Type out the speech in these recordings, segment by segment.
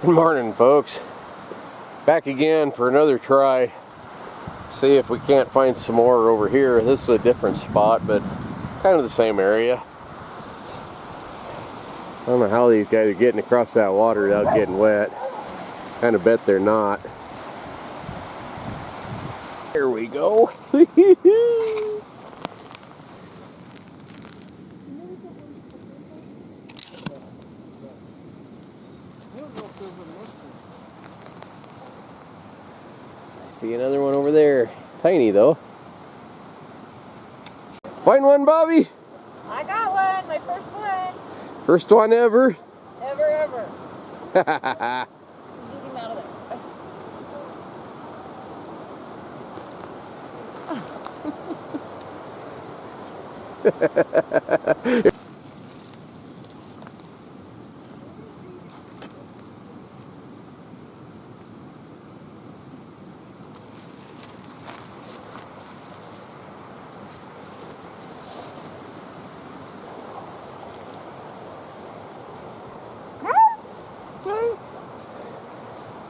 Good morning, folks. Back again for another try. See if we can't find some more over here. This is a different spot, but kind of the same area. I don't know how these guys are getting across that water without getting wet. Kind of bet they're not. Here we go. See another one over there. Tiny though. Find one, Bobby? I got one. My first one. First one ever? Ever. Get him out of there.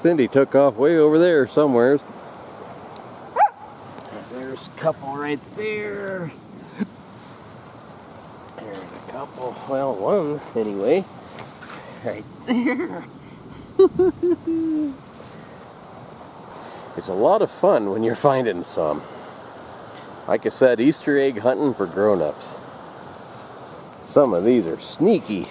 Cindy took off way over there somewhere. There's a couple right there. There's a couple, well, one anyway. Right there. It's a lot of fun when you're finding some. Like I said, Easter egg hunting for grown-ups. Some of these are sneaky.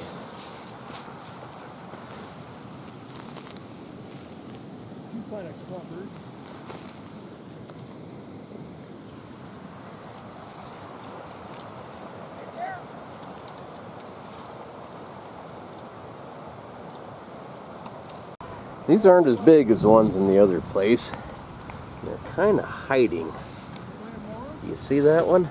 These aren't as big as the ones in the other place. They're kind of hiding. You see that one?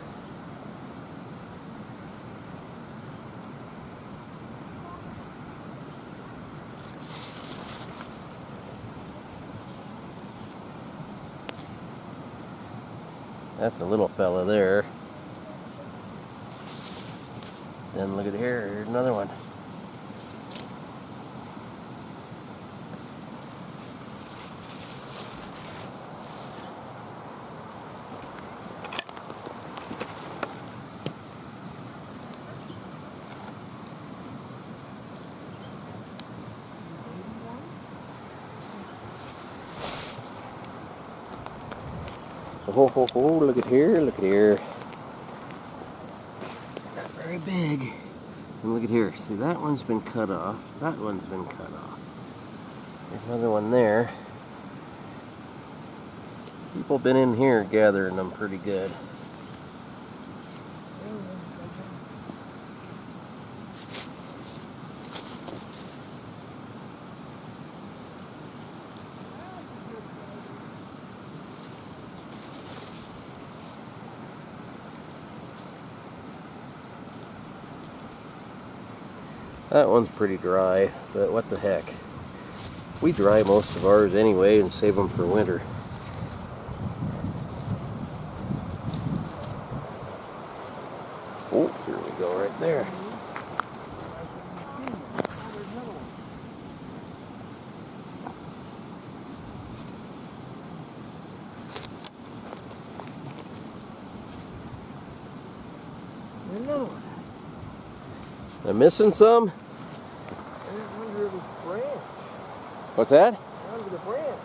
That's a little fella there. Then look at here, here's another one. Oh, look at here, look at here. Not very big. And look at here, see that one's been cut off, that one's been cut off. There's another one there. People been in here gathering them pretty good. That one's pretty dry, but what the heck. We dry most of ours anyway and save them for winter. Oh, here we go right there. Another one. I'm missing some? Under the branch. What's that? Under the branch.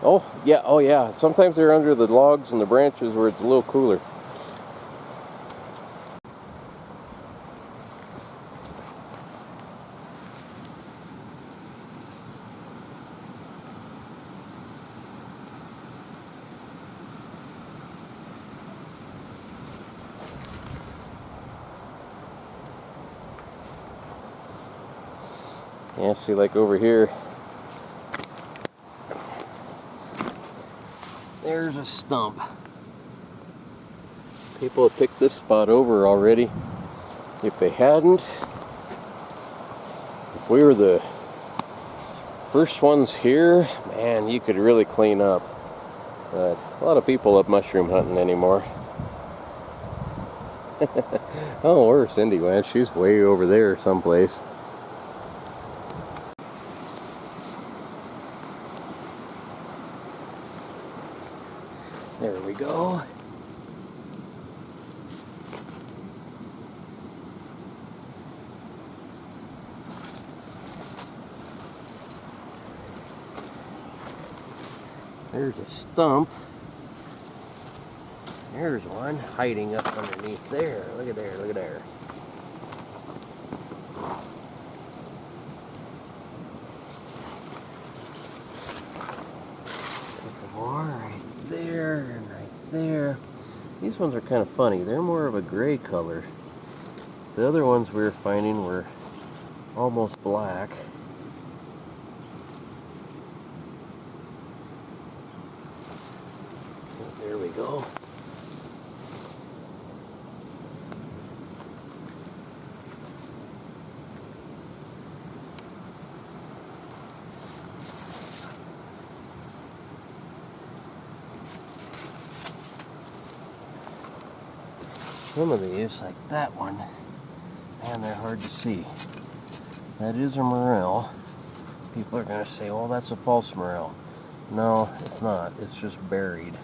Oh yeah. Sometimes they're under the logs and the branches where it's a little cooler. Yeah, see, like over here, there's a stump. People have picked this spot over already. If they hadn't, if we were the first ones here, man, you could really clean up. But a lot of people up mushroom hunting anymore. Oh, where's Cindy went? She's way over there someplace. go. There's a stump. There's one hiding up underneath there. Look at there, look at there. Some more right there and right there. These ones are kind of funny. They're more of a gray color. The other ones we were finding were almost black. There we go. Some of these, like that one, man, they're hard to see. That is a morel. People are going to say, well, that's a false morel. No, it's not. It's just buried.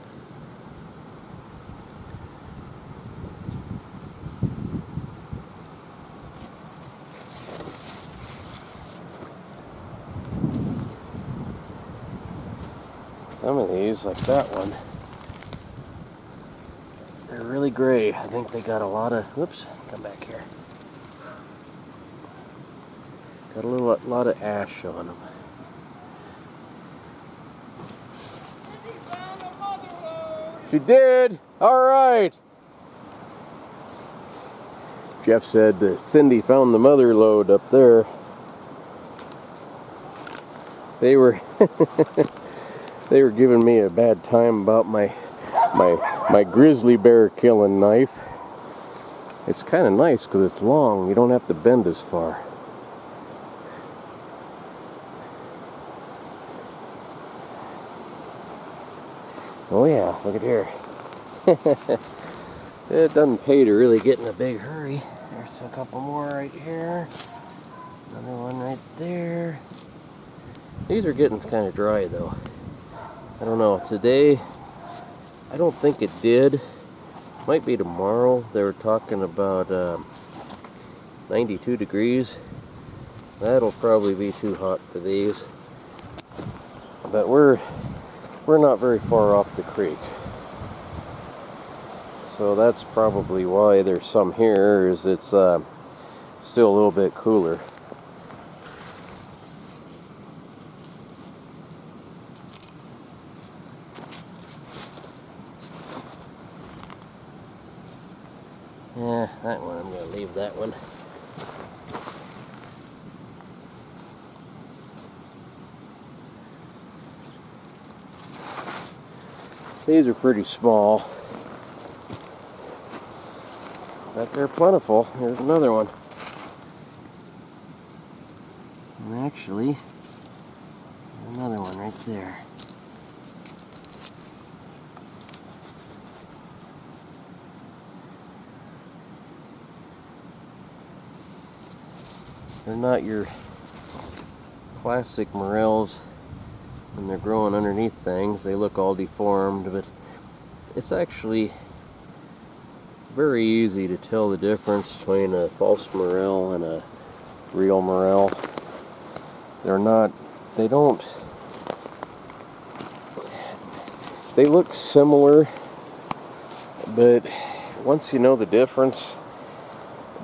Some of these, like that one, they're really gray. I think they got a lot of, whoops, come back here. Got a lot of ash on them. She did! Alright! Jeff said that Cindy found the mother lode up there. They were they were giving me a bad time about my grizzly bear killing knife. It's kind of nice because it's long. You don't have to bend as far. Oh yeah, look at here. It doesn't pay to really get in a big hurry. There's a couple more right here. Another one right there. These are getting kind of dry though. I don't know. Today, I don't think it did. Might be tomorrow. They were talking about 92 degrees. That'll probably be too hot for these. But we're not very far off the creek. So that's probably why there's some here, is it's still a little bit cooler. Yeah, that one, I'm going to leave that one. These are pretty small, but they're plentiful. Here's another one. And actually, another one right there. They're not your classic morels when they're growing underneath things. They look all deformed, but it's actually very easy to tell the difference between a false morel and a real morel. They look similar, but once you know the difference,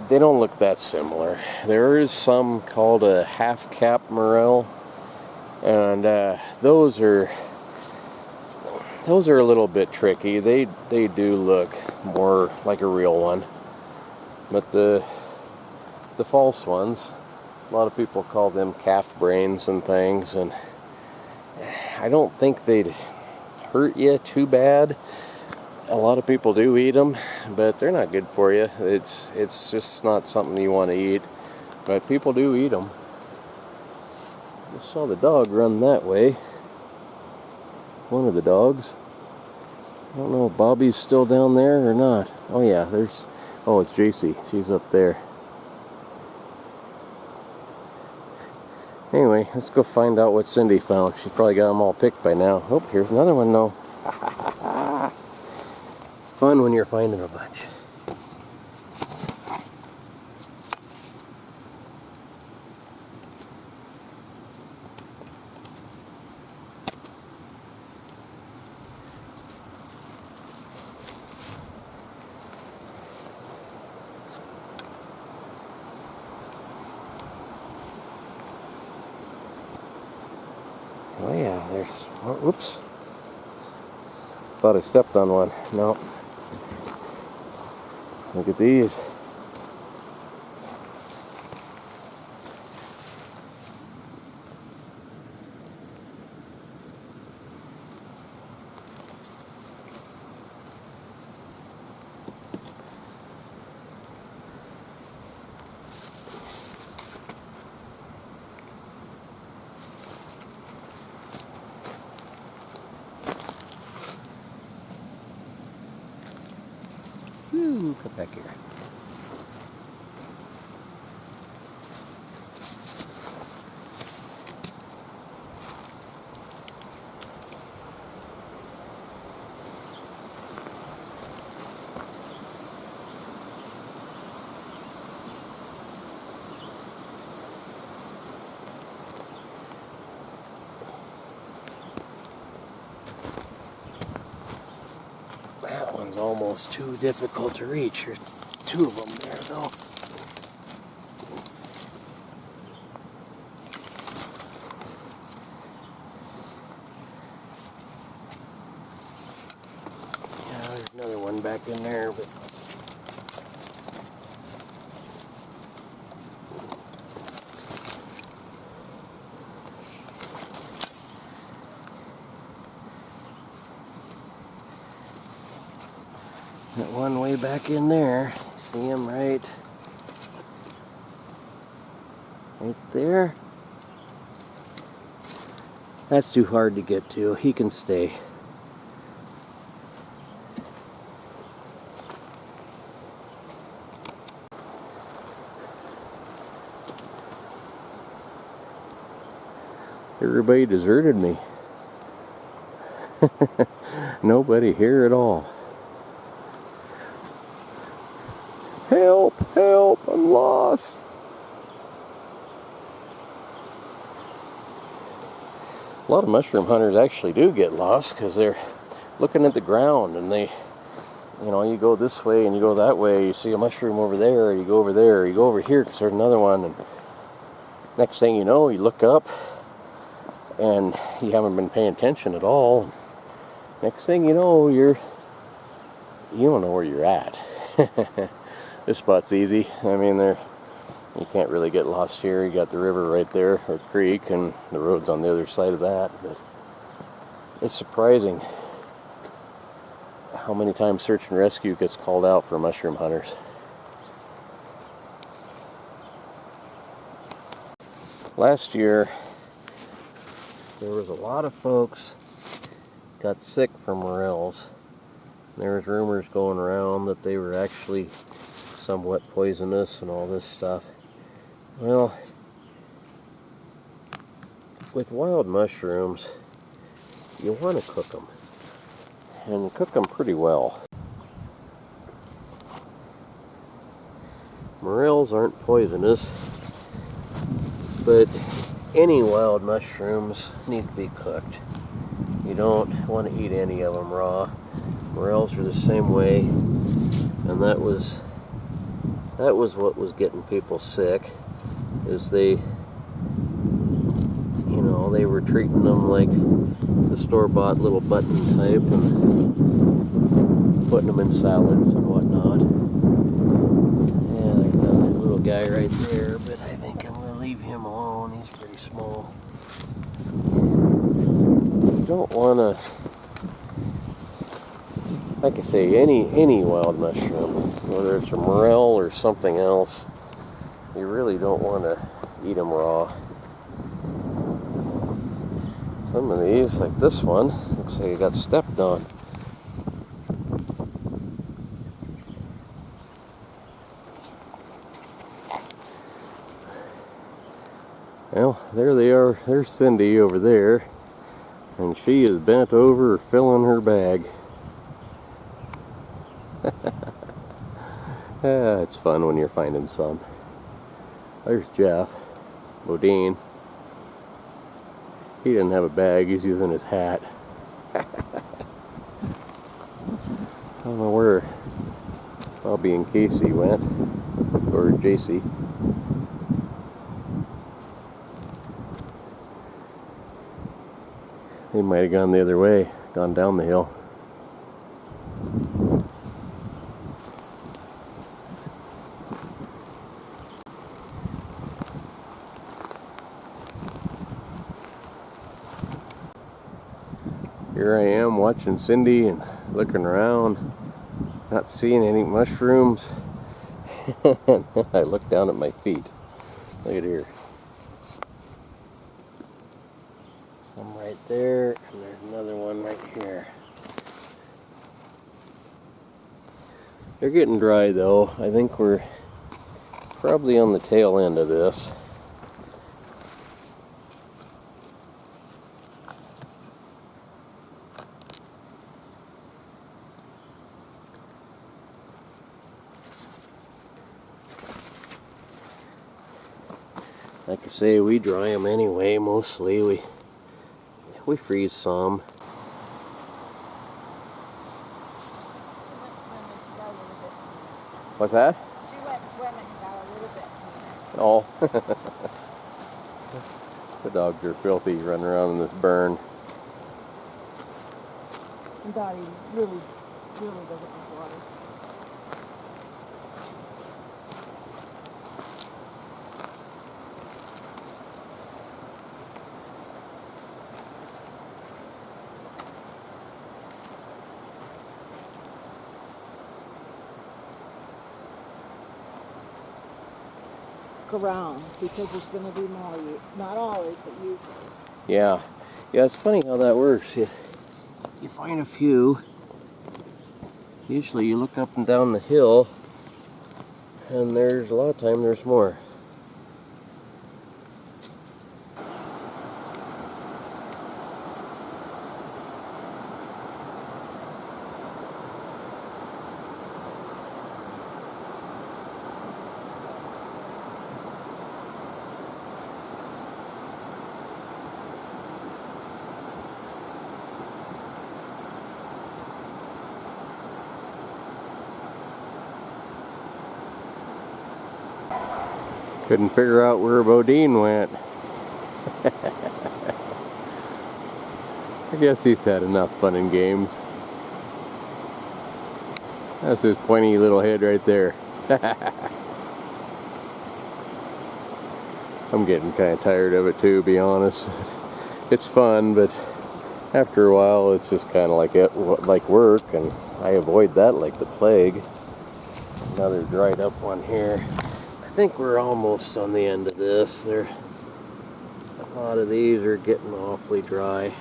they don't look that similar. There is some called a half-cap morel, and those are a little bit tricky. They do look more like a real one, but the false ones, a lot of people call them calf brains and things, and I don't think they'd hurt you too bad. A lot of people do eat them, but they're not good for you. It's just not something you want to eat, but people do eat them. Just saw the dog run that way. One of the dogs. I don't know if Bobby's still down there or not. Oh yeah, it's JC. She's up there. Anyway, let's go find out what Cindy found. She probably got them all picked by now. Oh, here's another one though. fun when you're finding a bunch. Oh yeah, there's, oh, whoops. Thought I stepped on one. No. Look at these. Ooh, come back here. That one's almost too difficult to reach. There's two of them there, though. Yeah, there's another one back in there, but that one way back in there. See him right there? That's too hard to get to. He can stay. Everybody deserted me. Nobody here at all. Help! Help! I'm lost! A lot of mushroom hunters actually do get lost because they're looking at the ground and they, you know, you go this way and you go that way, you see a mushroom over there, you go over there, you go over here because there's another one, and next thing you know, you look up and you haven't been paying attention at all. Next thing you know, you don't know where you're at. This spot's easy. I mean, you can't really get lost here. You got the river right there, or creek, and the road's on the other side of that. But it's surprising how many times search and rescue gets called out for mushroom hunters. Last year, there was a lot of folks got sick from morels. There was rumors going around that they were actually somewhat poisonous and all this stuff. Well, with wild mushrooms, you want to cook them, and cook them pretty well. Morels aren't poisonous, but any wild mushrooms need to be cooked. You don't want to eat any of them raw. Morels are the same way, and that was what was getting people sick, is they were treating them like the store-bought little button type and putting them in salads and whatnot. Yeah, there's another little guy right there, but I think I'm going to leave him alone. He's pretty small. You don't want to, like I say, any wild mushroom, whether it's a morel or something else, you really don't want to eat them raw. Some of these, like this one, looks like it got stepped on. Well, there they are. There's Cindy over there, and she is bent over filling her bag. It's fun when you're finding some. There's Jeff Bodine. He didn't have a bag, he's using his hat. I don't know where Bobby and Casey went, or JC. They might have gone the other way, gone down the hill. Here I am watching Cindy and looking around, not seeing any mushrooms. I look down at my feet. Look at here. Some right there, and there's another one right here. They're getting dry though. I think we're probably on the tail end of this. Like I say, we dry them anyway, mostly. We freeze some. What's that? She went swimming about a little bit. Oh. The dogs are filthy running around in this burn. And Dottie really doesn't like water. Around because there's going to be more, not always, but usually. Yeah, it's funny how that works. You find a few. Usually you look up and down the hill, and there's a lot of time there's more. Couldn't figure out where Bodine went. I guess he's had enough fun and games. That's his pointy little head right there. I'm getting kind of tired of it too, to be honest. It's fun, but after a while it's just kind of like work, and I avoid that like the plague. Another dried up one here. I think we're almost on the end of this. A lot of these are getting awfully dry.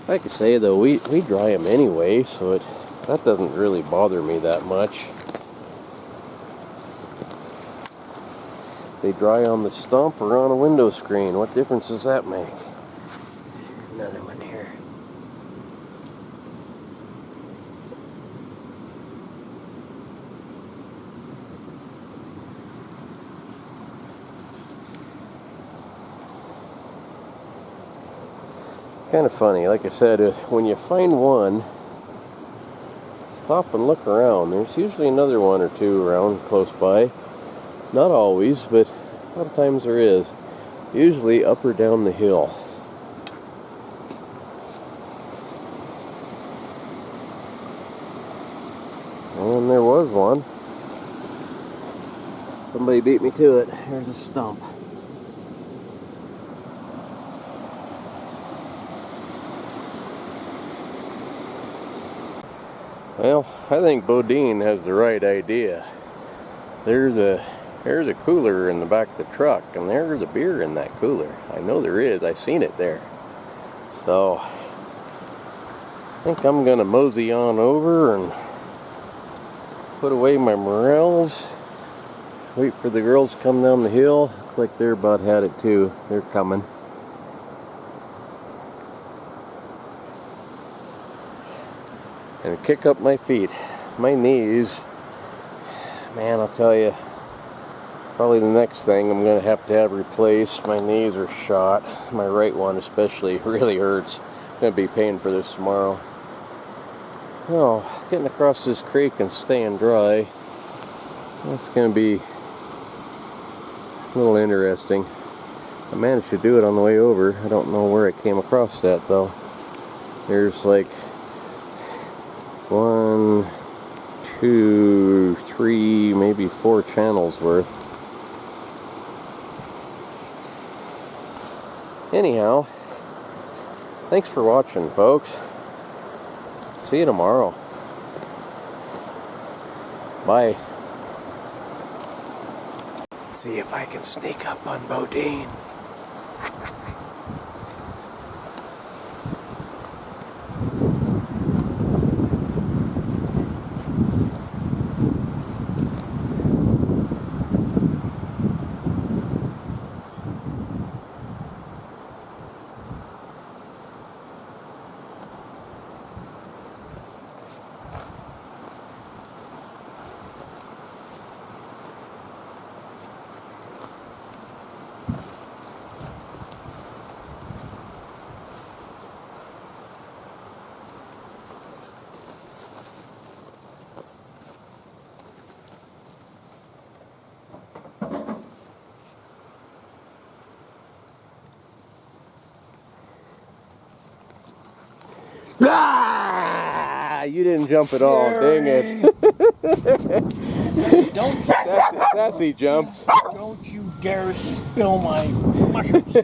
Like I say though, we dry them anyway, so that doesn't really bother me that much. They dry on the stump or on a window screen. What difference does that make? Another one here. Kind of funny, like I said, when you find one, stop and look around. There's usually another one or two around close by. Not always, but a lot of times there is. Usually up or down the hill. And there was one. Somebody beat me to it. Here's a stump. Well, I think Bodine has the right idea. There's a cooler in the back of the truck, and there's a beer in that cooler. I know there is. I've seen it there. So, I think I'm going to mosey on over and put away my Morels. Wait for the girls to come down the hill. Looks like they're about had it too. They're coming. and kick up my feet. My knees, man, I'll tell you, probably the next thing I'm going to have replaced. My knees are shot. My right one especially really hurts. I'm going to be paying for this tomorrow. Oh, getting across this creek and staying dry, that's going to be a little interesting. I managed to do it on the way over. I don't know where I came across that though. There's like 1, 2, 3, maybe 4 channels worth. Anyhow, thanks for watching, folks. See you tomorrow. Bye. Let's see if I can sneak up on Bodine. Ah! You didn't jump at all, dang it. Don't Sassy jumped. don't you dare spill my mushrooms.